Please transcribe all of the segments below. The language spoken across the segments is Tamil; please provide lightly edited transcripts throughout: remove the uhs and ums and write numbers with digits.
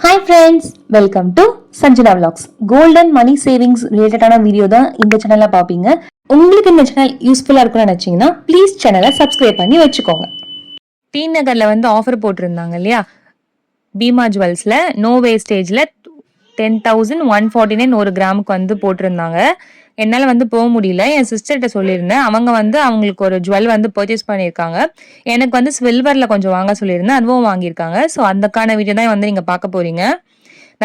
Hi friends, welcome to Sanjana vlogs. Golden money savings ரிலேட்டடான வீடியோ தான் இந்த சேனல்ல பார்ப்பீங்க. உங்களுக்கு இந்த சேனல் யூஸ்ஃபுல்லா இருக்கும்னு நினைச்சீங்கன்னா ப்ளீஸ் சேனலை சப்ஸ்கிரைப் பண்ணி வச்சுக்கோங்க. டி நகர்ல வந்து ஆஃபர் போட்டிருந்தாங்க இல்லையா, பீமா ஜுவல்ஸ்ல நோ வேஸ்டேஜ்ல 10,149 ஒரு கிராமுக்கு வந்து போட்டிருந்தாங்க. என்னால் வந்து போக முடியல. என் சிஸ்டர்கிட்ட சொல்லியிருந்தேன். அவங்க வந்து அவங்களுக்கு ஒரு ஜுவல் வந்து பர்ச்சேஸ் பண்ணியிருக்காங்க. எனக்கு வந்து சில்வரில் கொஞ்சம் வாங்க சொல்லியிருந்தேன். அதுவும் வாங்கியிருக்காங்க. ஸோ அதுக்கான வீடியோ தான் வந்து நீங்கள் பார்க்க போறீங்க.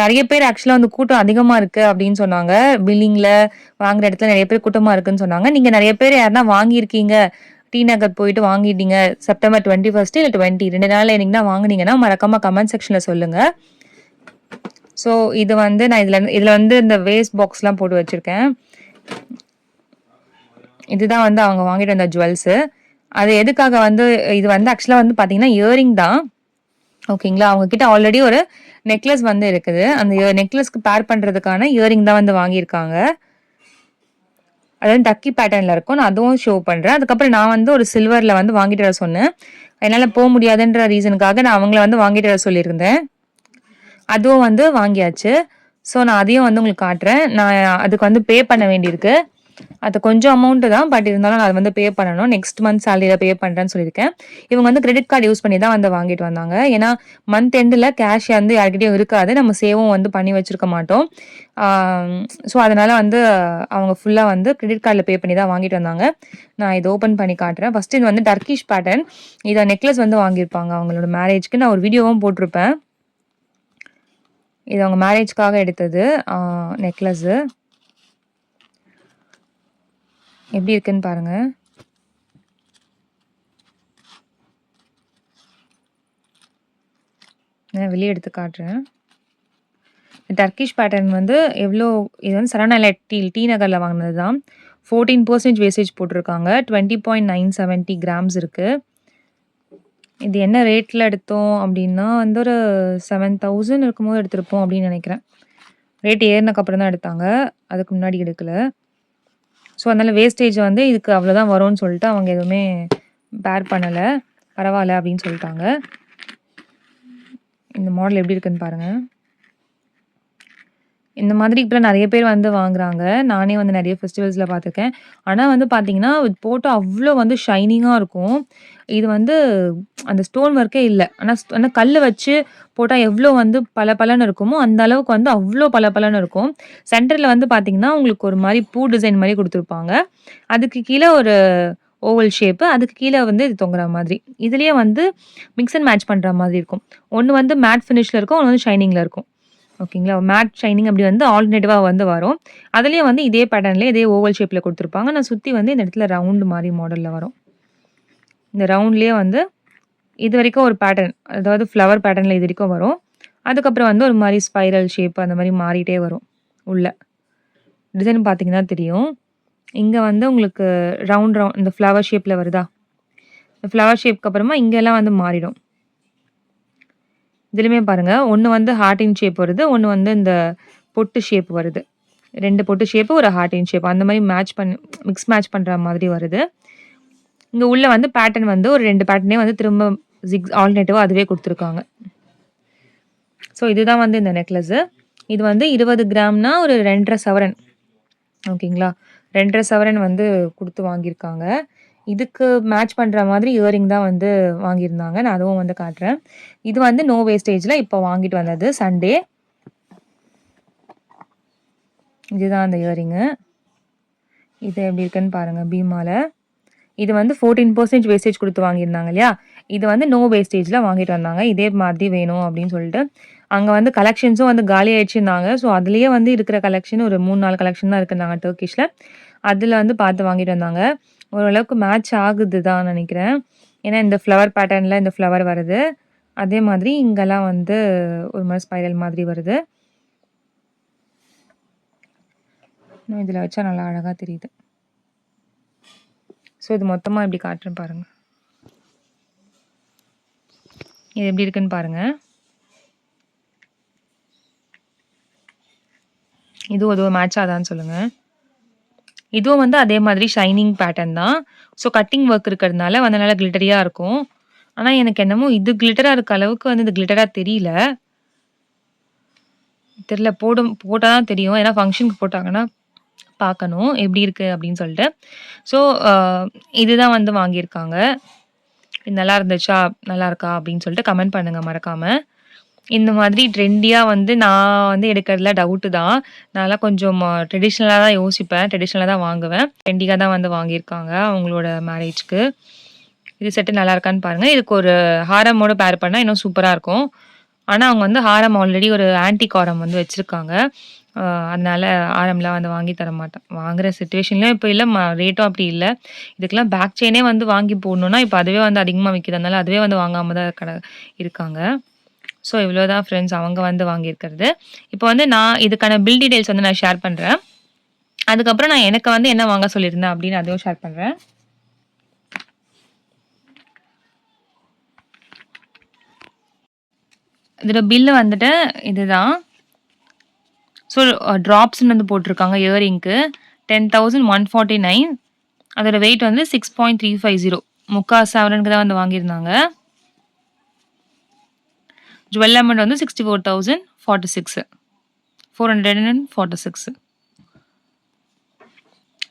நிறைய பேர் ஆக்சுவலாக வந்து கூட்டம் அதிகமாக இருக்குது அப்படின்னு சொன்னாங்க. பில்லிங்கில் வாங்குற இடத்துல நிறைய பேர் கூட்டமாக இருக்குன்னு சொன்னாங்க. நீங்கள் நிறைய பேர் யாருன்னா வாங்கியிருக்கீங்க, டி நகர் போயிட்டு வாங்கிட்டீங்க, செப்டம்பர் 21 இல்லை 20 2 நாள் என்னைக்குன்னா வாங்குனீங்கன்னா மறக்காம கமெண்ட் செக்ஷனில் சொல்லுங்கள். ஸோ இது வந்து நான் இதில் வந்து இந்த வேஸ்ட் பாக்ஸ்லாம் போட்டு வச்சுருக்கேன். இதுதான் வந்து அவங்க வாங்கிட்டு வந்த ஜுவல்ஸு. அது எதுக்காக வந்து இது வந்து ஆக்சுவலாக வந்து பார்த்தீங்கன்னா இயரிங் தான். ஓகேங்களா, அவங்க கிட்ட ஆல்ரெடி ஒரு நெக்லஸ் வந்து இருக்குது. அந்த நெக்லஸ்க்கு பேர் பண்ணுறதுக்கான இயரிங் தான் வந்து வாங்கியிருக்காங்க. அது வந்து டக்கி பேட்டர்னில் இருக்கும். நான் அதுவும் ஷோ பண்ணுறேன். அதுக்கப்புறம் நான் வந்து ஒரு சில்வரில் வந்து வாங்கிட்டு வர சொன்னேன். என்னால் போக முடியாதுன்ற ரீசனுக்காக நான் அவங்கள வந்து வாங்கிட்டு வர சொல்லியிருந்தேன். அதுவும் வந்து வாங்கியாச்சு. ஸோ நான் அதையும் வந்து உங்களுக்கு காட்டுறேன். நான் அதுக்கு வந்து பே பண்ண வேண்டியிருக்கு. அது கொஞ்சம் அமௌண்ட்டு தான், பட் இருந்தாலும் நான் அதை வந்து பே பண்ணணும். நெக்ஸ்ட் மந்த் சேலரியில் பே பண்ணுறேன்னு சொல்லியிருக்கேன். இவங்க வந்து கிரெடிட் கார்டு யூஸ் பண்ணி தான் வந்து வாங்கிட்டு வந்தாங்க. ஏன்னா மந்த் எண்டில் கேஷ் வந்து யார்கிட்டயும் இருக்காது, நம்ம சேவும் வந்து பண்ணி வச்சிருக்க மாட்டோம். ஸோ அதனால் வந்து அவங்க ஃபுல்லாக வந்து கிரெடிட் கார்டில் பே பண்ணி தான் வாங்கிட்டு வந்தாங்க. நான் இதை ஓப்பன் பண்ணி காட்டுறேன். ஃபஸ்ட்டு இது வந்து டர்க்கிஷ் பேட்டர்ன். இதை நெக்லஸ் வந்து வாங்கியிருப்பாங்க அவங்களோட மேரேஜ்க்கு. நான் ஒரு வீடியோவும் போட்டிருப்பேன். இது அவங்க மேரேஜ்க்காக எடுத்தது நெக்லஸ்ஸு. எப்படி இருக்குன்னு பாருங்க. நான் வெளியே எடுத்து காட்டுறேன். டர்க்கிஷ் பேட்டர்ன் வந்து எவ்வளோ, இது வந்து சரவணா டி நகரில் வாங்கினது தான். 14% வேஸ்டேஜ் போட்டிருக்காங்க. 20.970 கிராம்ஸ் இருக்குது. இது என்ன ரேட்டில் எடுத்தோம் அப்படின்னா வந்து ஒரு 7,000 இருக்கும்போது எடுத்திருப்போம் அப்படின்னு நினைக்கிறேன். ரேட் ஏறினக்கப்புறம் தான் எடுத்தாங்க, அதுக்கு முன்னாடி எடுக்கல. ஸோ அதனால் வேஸ்டேஜ் வந்து இதுக்கு அவ்வளோதான் வரும்னு சொல்லிட்டு அவங்க எதுவுமே பேர் பண்ணலை. பரவாயில்ல அப்படின்னு சொல்லிட்டாங்க. இந்த மாடல் எப்படி இருக்குன்னு பாருங்கள். இந்த மாதிரி இப்போ நிறைய பேர் வந்து வாங்குறாங்க. நானே வந்து நிறைய ஃபெஸ்டிவல்ஸில் பார்த்துருக்கேன். ஆனால் வந்து பார்த்தீங்கன்னா, இது போட்டால் அவ்வளோ வந்து ஷைனிங்காக இருக்கும். இது வந்து அந்த ஸ்டோன் ஒர்க்கே இல்லை. ஆனால் கல் வச்சு போட்டால் எவ்வளோ வந்து பளபளன்னு இருக்குமோ, அந்த அளவுக்கு வந்து அவ்வளோ பளபளன்னு இருக்கும். சென்டரில் வந்து பார்த்தீங்கன்னா, உங்களுக்கு ஒரு மாதிரி பூ டிசைன் மாதிரி கொடுத்துருப்பாங்க. அதுக்கு கீழே ஒரு ஓவல் ஷேப்பு, அதுக்கு கீழே வந்து இது தொங்குற மாதிரி. இதுலேயே வந்து மிக்ஸ் அண்ட் மேட்ச் பண்ணுற மாதிரி இருக்கும். ஒன்று வந்து மேட் ஃபினிஷில் இருக்கும், ஒன்று வந்து ஷைனிங்கில் இருக்கும். ஓகேங்களா, மேட் ஷைனிங் அப்படி வந்து ஆல்டர்னேட்டிவாக வந்து வரும். அதுலேயே வந்து இதே பேட்டர்ன்லேயே இதே ஓவல் ஷேப்பில் கொடுத்துருப்பாங்க. நான் சுற்றி வந்து இந்த இடத்துல ரவுண்டு மாதிரி மாடலில் வரும். இந்த ரவுண்ட்லேயே வந்து இது வரைக்கும் ஒரு பேட்டர்ன், அதாவது ஃப்ளவர் பேட்டர்னில் இது வரைக்கும் வரும். அதுக்கப்புறம் வந்து ஒரு மாதிரி ஸ்பைரல் ஷேப் அந்த மாதிரி மாறிட்டே வரும். உள்ள டிசைன் பார்த்தீங்கன்னா தெரியும். இங்கே வந்து உங்களுக்கு ரவுண்ட் இந்த ஃப்ளவர் ஷேப்பில் வருதா, இந்த ஃப்ளவர் ஷேப்க்கு அப்புறமா இங்கெல்லாம் வந்து மாறிடும். இதுலையுமே பாருங்கள், ஒன்று வந்து ஹார்ட்டின் ஷேப் வருது, ஒன்று வந்து இந்த பொட்டு ஷேப் வருது. 2 பொட்டு ஷேப்பு, ஒரு ஹார்ட்டின் ஷேப், அந்த மாதிரி மிக்ஸ் மேட்ச் பண்ணுற மாதிரி வருது. இங்கே உள்ள வந்து பேட்டர்ன் வந்து ஒரு 2 பேட்டர்னே வந்து திரும்ப ஆல்டர்னேட்டிவாக அதுவே கொடுத்துருக்காங்க. ஸோ இதுதான் வந்து இந்த நெக்லஸ்ஸு. இது வந்து 20 கிராம்னா ஒரு 2.5 சவரன். ஓகேங்களா, 2.5 சவரன் வந்து கொடுத்து வாங்கியிருக்காங்க. இதுக்கு மேட்ச் பண்ணுற மாதிரி இயரிங் தான் வந்து வாங்கியிருந்தாங்க. நான் அதுவும் வந்து காட்டுறேன். இது வந்து நோ வேஸ்டேஜில் இப்போ வாங்கிட்டு வந்தது சண்டே. இதுதான் அந்த இயரிங்கு. இது எப்படி இருக்குன்னு பாருங்கள். பீமாவில் இது வந்து 14% வேஸ்டேஜ் கொடுத்து வாங்கியிருந்தாங்க இல்லையா, இது வந்து நோ வேஸ்டேஜில் வாங்கிட்டு வந்தாங்க. இதே மாதிரி வேணும் அப்படின்னு சொல்லிட்டு அங்கே வந்து கலெக்ஷன்ஸும் வந்து காலி ஆயிடுச்சுருந்தாங்க. ஸோ அதுலேயே வந்து இருக்கிற கலெக்ஷன் ஒரு 3-4 கலெக்ஷன் தான் இருக்குன்னாங்க டர்க்கிஷில். அதில் வந்து பார்த்து வாங்கிட்டு வந்தாங்க. ஓரளவுக்கு மேட்ச் ஆகுது தான் நினைக்கிறேன். ஏன்னா இந்த ஃப்ளவர் பேட்டர்னில் இந்த ஃப்ளவர் வருது, அதே மாதிரி இங்கெல்லாம் வந்து ஒரு மாதிரி ஸ்பைரல் மாதிரி வருது. இன்னும் இதில் வச்சா நல்லா அழகாக தெரியுது. ஸோ இது மொத்தமாக எப்படி காட்டுறேன்னு பாருங்கள். இது எப்படி இருக்குன்னு பாருங்கள். இதுவும் மேட்ச் ஆதான்னு சொல்லுங்கள். இதுவும் வந்து அதே மாதிரி ஷைனிங் பேட்டர்ன் தான். ஸோ கட்டிங் ஒர்க் இருக்கிறதுனால வந்து நல்லா கிளிட்டரியாக இருக்கும். ஆனால் எனக்கு என்னமோ இது கிளிட்டராக இருக்க அளவுக்கு வந்து இது கிளிட்டராக தெரியல. தெரியல. போட்டா தான் தெரியும். ஏன்னா ஃபங்ஷனுக்கு போட்டாங்கன்னா பார்க்கணும். எப்படி இருக்கு அப்படின்னு சொல்லிட்டு. ஸோ அ இதுதான் வந்து வாங்கியிருக்காங்க. இது நல்லா இருந்துச்சா? நல்லா இருக்கா? அப்படின்னு சொல்லிட்டு கமெண்ட் பண்ணுங்க மறக்காம. இந்த மாதிரி ட்ரெண்டியா வந்து நான் வந்து எடுக்கிறதுல டவுட்டு தான். நான்லாம் கொஞ்சம் ட்ரெடிஷ்னலா தான் யோசிப்பேன். ட்ரெடிஷ்னலா தான் வாங்குவேன். ட்ரெண்டியா தான் வந்து வாங்கியிருக்காங்க அவங்களோட மேரேஜ்க்கு. இது செட்டு நல்லா இருக்கான்னு பாருங்க. இதுக்கு ஒரு ஹாரமோட பேர் பண்ணா இன்னும் சூப்பரா இருக்கும். ஆனா, அவங்க வந்து ஹாரம் ஆல்ரெடி ஒரு ஆன்டிக் ஹாரம் வந்து வச்சிருக்காங்க. அ அதனால ஹாரம்லாம் வந்து வாங்கி தர மாட்டேன். வாங்குற சிச்சுவேஷன்லயும் இப்ப இல்ல. ரேட்டும் அப்படி இல்ல. இதுக்கெல்லாம் பேக் செயினே வந்து வாங்கி போடணும்னா, இப்ப அதுவே வந்து அதிகமா விக்குது. அதனால அதுவே வந்து வாங்காம தான் இருக்காங்க. ஸோ இவ்வளோதான் ஃப்ரெண்ட்ஸ் அவங்க வந்து வாங்கியிருக்கிறது. இப்போ வந்து நான் இதுக்கான பில் டீட்டெயில்ஸ் வந்து நான் ஷேர் பண்றேன். அதுக்கப்புறம் நான் எனக்கு வந்து என்ன வாங்க சொல்லியிருந்தேன் அப்படின்னு அதையும் ஷேர் பண்றேன். இதோட பில்லு வந்துட்டு இதுதான். ஸோ ட்ராப்ஸ்ன்னு வந்து போட்டிருக்காங்க இயரிங்க்கு. 10,149. அதோட வெயிட் வந்து 6.350. 3/4 சவரனுக்கு தான் வந்து வாங்கியிருந்தாங்க. ஜுவல் அமௌண்ட் வந்து 64,046. 446.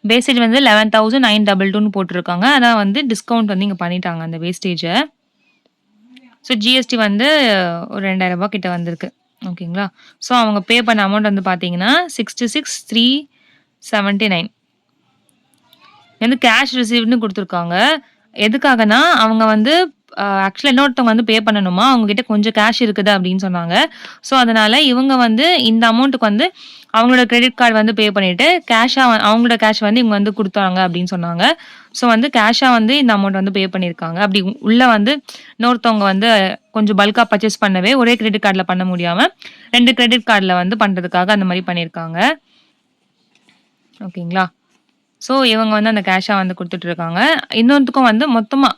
வேஸ்டேஜ் வந்து 11,922ன்னு போட்டிருக்காங்க. அதான் வந்து டிஸ்கவுண்ட் வந்து இங்க பண்ணிட்டாங்க அந்த வேஸ்டேஜ. ஸோ ஜிஎஸ்டி வந்து ஒரு ரூ. 2,000 கிட்ட வந்திருக்கு. ஓகேங்களா? ஸோ அவங்க பே பண்ண அமௌண்ட் வந்து பார்த்தீங்கன்னா, 66,379. வந்து கேஷ் ரிசீவ்ட்ன்னு குடுத்துருக்காங்க. எதுக்காகன்னா, அவங்க வந்து ஆக்சுவலா இன்னொருத்தவங்க வந்து பே பண்ணணுமா, அவங்க கிட்ட கொஞ்சம் கேஷ் இருக்குது அப்படின்னு சொன்னாங்க. ஸோ, அதனால இவங்க வந்து இந்த அமௌண்ட்டுக்கு வந்து அவங்களோட கிரெடிட் கார்ட் வந்து பே பண்ணிட்டு, அவங்களோட கேஷ் வந்து இவங்க வந்து குடுத்தாங்க அப்படின்னு சொன்னாங்க. ஸோ, வந்து கேஷா வந்து இந்த அமௌண்ட் வந்து பே பண்ணியிருக்காங்க. அப்படி உள்ள வந்து இன்னொருத்தவங்க வந்து கொஞ்சம் பல்க்கா பர்ச்சேஸ் பண்ணவே ஒரே கிரெடிட் கார்ட்ல பண்ண முடியாம, 2 கிரெடிட் கார்ட்ல வந்து பண்றதுக்காக அந்த மாரி பண்ணியிருக்காங்க. ஓகேங்களா? ஸோ, இவங்க வந்து அந்த கேஷா வந்து குடுத்துட்டுருக்காங்க. இன்னொருத்துக்கும் வந்து மொத்தமா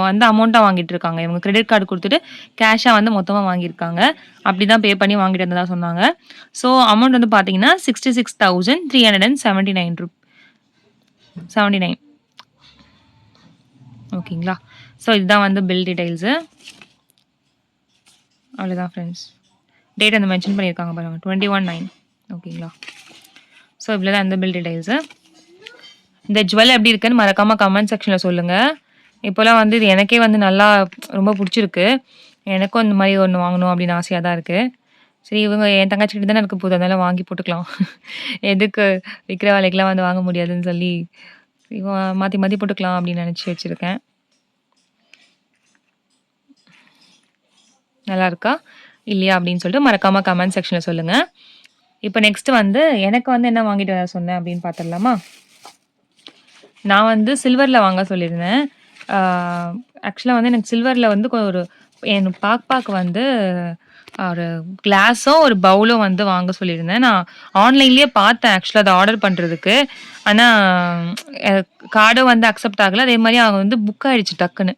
வந்து அமௌண்ட்டா வாங்கிட்டு இருக்காங்க. இவங்க கிரெடிட் கார்டு குடுத்துட்டு, கேஷா வந்து மொத்தமா வாங்கியிருக்காங்க. அப்படிதான் பே பண்ணி வாங்கிட்டு வந்ததா சொன்னாங்க. ஸோ, அமௌண்ட் வந்து பார்த்தீங்கன்னா, 66,379 79. ஓகேங்களா? ஸோ, இதுதான் வந்து பில் டீட்டெயில்ஸு. அவ்வளோதான் ஃப்ரெண்ட்ஸ். டேட் வந்து மென்ஷன் பண்ணியிருக்காங்க பாருங்க. 21/9. ஓகேங்களா? ஸோ, இவ்வளோதான் இந்த பில் டீட்டெயில்ஸு. இந்த ஜுவல் எப்படி இருக்குன்னு மறக்காம கமெண்ட் செக்ஷன்ல சொல்லுங்க. இப்போலாம் வந்து இது எனக்கே வந்து நல்லா ரொம்ப புடிச்சிருக்கு. எனக்கும் இந்த மாரி ஒண்ணு வாங்கணும் அப்படின்னு ஆசையா தான் இருக்கு. சரி இவங்க என் தங்கச்சி கிட்ட தானே இருக்க போகுது. அதனால வாங்கி போட்டுக்கலாம். எதுக்கு விக்கிற விலைக்குலாம் வந்து வாங்க முடியாதுன்னு சொல்லி, மாத்தி மாத்தி போட்டுக்கலாம் அப்படின்னு நெனச்சு வச்சிருக்கேன். நல்லா இருக்கா? இல்லையா? அப்படின்னு சொல்லிட்டு மறக்காம கமெண்ட் செக்ஷன்ல சொல்லுங்க. இப்ப நெக்ஸ்ட் வந்து எனக்கு வந்து என்ன வாங்கிட்டு வர சொன்னேன் அப்படின்னு பாத்துரலாமா? நான் வந்து சில்வர்ல வாங்க சொல்லியிருந்தேன். ஆ ஆக்சுவலா வந்து எனக்கு சில்வர்ல வந்து ஒரு என் பாப்பாக்கு வந்து ஒரு கிளாஸும், ஒரு பவுலும் வந்து வாங்க சொல்லியிருந்தேன். நான் ஆன்லைன்லயே பார்த்தேன் ஆக்சுவலா அத ஆர்டர் பண்றதுக்கு. ஆனா அ கார்டும் வந்து அக்செப்ட் ஆகல. அதே மாரி அவங்க வந்து புக் ஆயிடுச்சு டக்குன்னு.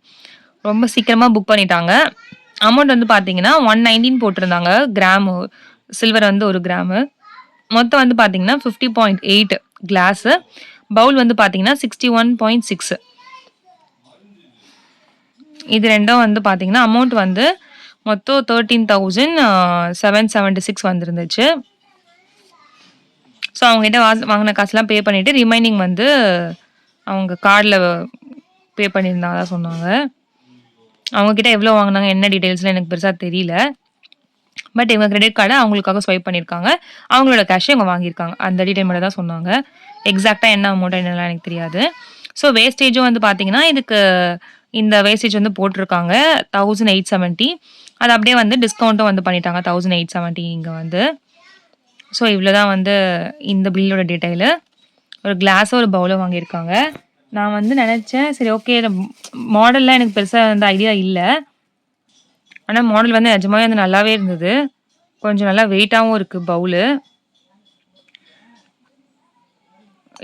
ரொம்ப சீக்கிரமா புக் பண்ணிட்டாங்க. அமௌண்ட் வந்து பார்த்தீங்கன்னா, 119 போட்டிருந்தாங்க கிராமு. சில்வர் வந்து 1 கிராமு. மொத்தம் வந்து பார்த்தீங்கன்னா, 50.8 கிளாஸு. பவுல் வந்து பார்த்தீங்கன்னா, 61.6. இது 2ம் வந்து பார்த்தீங்கன்னா, அமௌண்ட் வந்து மொத்தம் 13,776 வந்திருந்துச்சு. ஸோ அவங்ககிட்ட வாங்குன காசுலாம் பே பண்ணிட்டு, ரிமைனிங் வந்து அவங்க கார்ட்ல பே பண்ணியிருந்ததா சொன்னாங்க. அவங்க கிட்ட எவ்வளோ வாங்குனாங்க, என்ன டீட்டெயில்ஸ்லாம் எனக்கு பெருசா தெரியல. பட் இவங்க கிரெடிட் கார்ட அவங்களுக்காக ஸ்வைப் பண்ணியிருக்காங்க. அவங்களோட கேஷ இவங்க வாங்கியிருக்காங்க. அந்த டீட்டெயில் மட்டும் தான் சொன்னாங்க. எக்ஸாக்ட்டா என்ன அமௌண்ட் என்னலாம் எனக்கு தெரியாது. ஸோ வேஸ்டேஜும் வந்து பார்த்தீங்கன்னா, இதுக்கு இந்த வேஸ்டேஜ் வந்து போட்டிருக்காங்க 1870. அது அப்படியே வந்து டிஸ்கவுண்ட்டும் வந்து பண்ணிட்டாங்க 1870 இங்க வந்து. ஸோ இவ்வளோ தான் வந்து இந்த பில்லோட டீட்டெயிலு. ஒரு கிளாஸும், ஒரு பவுலும் வாங்கியிருக்காங்க. நான் வந்து நெனச்சேன், சரி ஓகே மாடல்லாம் எனக்கு பெருசா வந்து ஐடியா இல்ல. ஆனா மாடல் வந்து நிஜமாவே வந்து நல்லாவே இருந்தது. கொஞ்சம் நல்லா வெயிட்டாவும் இருக்கு பவுலு.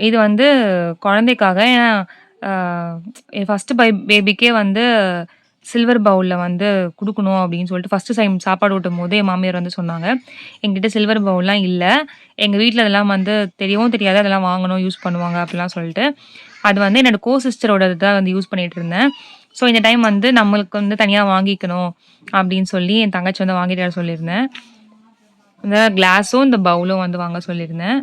இது வந்து குழந்தைக்காக. ஏன்னா, ஆ என் ஃபர்ஸ்ட்டு பேபிக்கே வந்து சில்வர் பவுல்ல வந்து குடுக்கணும் அப்படின்னு சொல்லிட்டு ஃபர்ஸ்ட்டு டைம் சாப்பாடு ஊட்டும்போது என் மாமியார் வந்து சொன்னாங்க. என்கிட்ட சில்வர் பவுல்லாம் இல்ல. எங்க வீட்ல அதெல்லாம் வந்து தெரியவும் தெரியாது. அதெல்லாம் வாங்கணும், யூஸ் பண்ணுவாங்க அப்படிலாம் சொல்லிட்டு. அது வந்து என்னோட சிஸ்டரோடது தான் வந்து யூஸ் பண்ணிட்டு இருந்தேன். ஸோ இந்த டைம் வந்து நம்மளுக்கு வந்து தனியா வாங்கிக்கணும் அப்படின்னு சொல்லி என் தங்கச்சி வந்து வாங்கிட்டு வர சொல்லியிருந்தேன். இந்த கிளாஸும், இந்த பவுலும் வந்து வாங்க சொல்லியிருந்தேன்.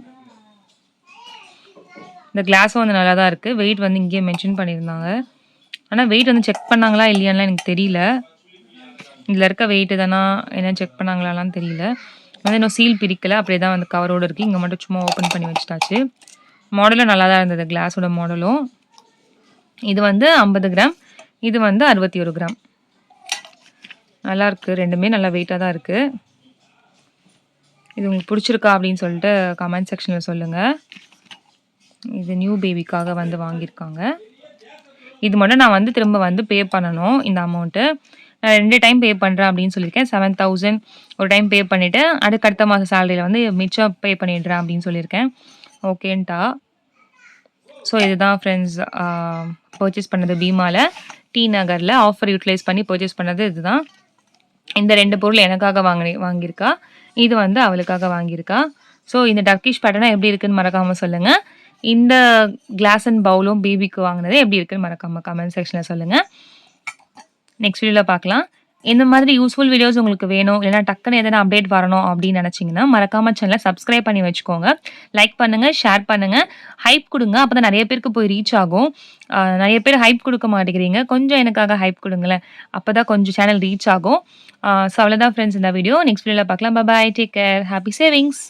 இந்த கிளாஸும் வந்து நல்லா தான் இருக்கு. வெயிட் வந்து இங்கேயே மென்ஷன் பண்ணியிருந்தாங்க. ஆனா வெயிட் வந்து செக் பண்ணாங்களா இல்லையான்லாம் எனக்கு தெரியல. இதில இருக்க வெயிட் எதனா என்னன்னு செக் பண்ணாங்களாலாம் தெரியல. வந்து இன்னும் சீல் பிரிக்கல. அப்படியே தான் வந்து கவரோட இருக்கு. இங்க மட்டும் சும்மா ஓப்பன் பண்ணி வச்சுட்டாச்சு. மாடலும் நல்லா தான் இருந்தது. கிளாஸோட மாடலும். இது வந்து 50 கிராம். இது வந்து 61 கிராம். நல்லாருக்கு. 2மே நல்லா வெயிட்டா தான் இருக்கு. இது உங்களுக்கு பிடிச்சிருக்கா அப்படின்னு சொல்லிட்டு கமெண்ட் செக்ஷன்ல சொல்லுங்க. இது நியூ பேபிக்காக வந்து வாங்கியிருக்காங்க. இது மட்டும் நான் வந்து திரும்ப வந்து பே பண்ணணும் இந்த அமௌண்ட்டு. நான் 2 டைம் பே பண்றேன் அப்படின்னு சொல்லியிருக்கேன். 7000 ஒரு டைம் பே பண்ணிட்டு, அதுக்கு அடுத்த மாசம் சேலரியில வந்து மிச்சம் பே பண்ணிடுறேன் அப்படின்னு சொல்லியிருக்கேன். ஓகேன்ட்டா. ஸோ இதுதான் ஃப்ரெண்ட்ஸ் பர்ச்சேஸ் பண்ணது பீமால, டி நகர்ல ஆஃபர் யூட்டிலைஸ் பண்ணி பர்ச்சேஸ் பண்ணது இதுதான். இந்த 2 பொருள் எனக்காக வாங்கியிருக்கா. இது வந்து அவளுக்காக வாங்கியிருக்கா. ஸோ இந்த டர்க்கிஷ் பேட்டர்னா எப்படி இருக்குன்னு மறக்காம சொல்லுங்க. இந்த கிளாஸ் அண்ட் பவுலும் பேபிக்கு வாங்குனது எப்படி இருக்குன்னு மறக்காம கமெண்ட் செக்ஷன்ல சொல்லுங்க. நெக்ஸ்ட் வீடியோல பார்க்கலாம். இந்த மாதிரி யூஸ்ஃபுல் வீடியோஸ் உங்களுக்கு வேணும், இல்லைனா டக்குன்னு எதனா அப்டேட் வரணும் அப்படின்னு நினைச்சீங்கன்னா, மறக்காம சேனலை சப்ஸ்கிரைப் பண்ணி வச்சுக்கோங்க. லைக் பண்ணுங்க, ஷேர் பண்ணுங்க, ஹைப் குடுங்க. அப்பதான் நெறைய பேருக்கு போய் ரீச் ஆகும். நெறைய பேர் ஹைப் குடுக்க மாட்டேங்கிறீங்க. கொஞ்சம் எனக்காக ஹைப் குடுங்களேன். அப்பதான் கொஞ்சம் சேனல் ரீச் ஆகும். ஸோ அவ்வளோதான் ஃப்ரெண்ட்ஸ் இந்த வீடியோ. நெக்ஸ்ட் வீடியோல பார்க்கலாம். Bye. Take care. Happy savings.